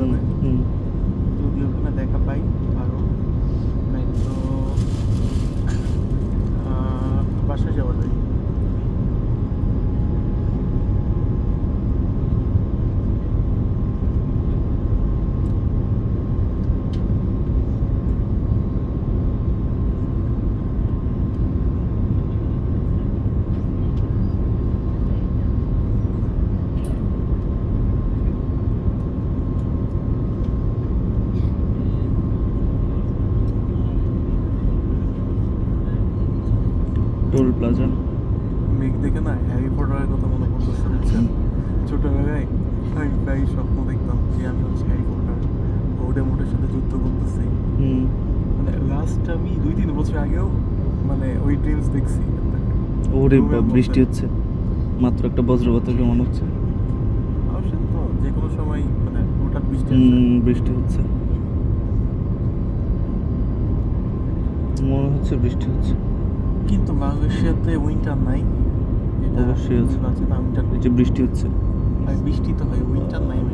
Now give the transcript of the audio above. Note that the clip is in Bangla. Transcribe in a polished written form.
সিজনে, যদি ওখানে দেখা পাই ভালো, নাই তো বাসায় যাওয়া যায়। Toll plaza. মেঘ দেখে না হ্যারি পটারের কথা মনে পড়তেছে, বুঝছেন? ছোটবেলায় আমি প্রায় স্বপ্ন দেখতাম যে আমি হচ্ছে হ্যারি পটার, ভোল্ডেমর্টের সাথে যুদ্ধ করতেছি। মানে লাস্ট আমি 2-3 বছর আগেও মানে ওই ড্রিমস দেখছি। ওরে রুমের মধ্যে। বৃষ্টি হচ্ছে, মাত্র একটা বজ্রপাত হলো মনে হচ্ছে। অবশ্যই তো যে কোনো সময় মানে হঠাৎ বৃষ্টি আসে। বৃষ্টি হচ্ছে, মনে হচ্ছে বৃষ্টি হচ্ছে। কিন্তু মালয়েশিয়াতে উইন্টার নাই, যেটা অবশ্যই আছে। আছে না উইন্টার। এই যে বৃষ্টি হচ্ছে, আর বৃষ্টি তো হয়, উইন্টার নাই আমি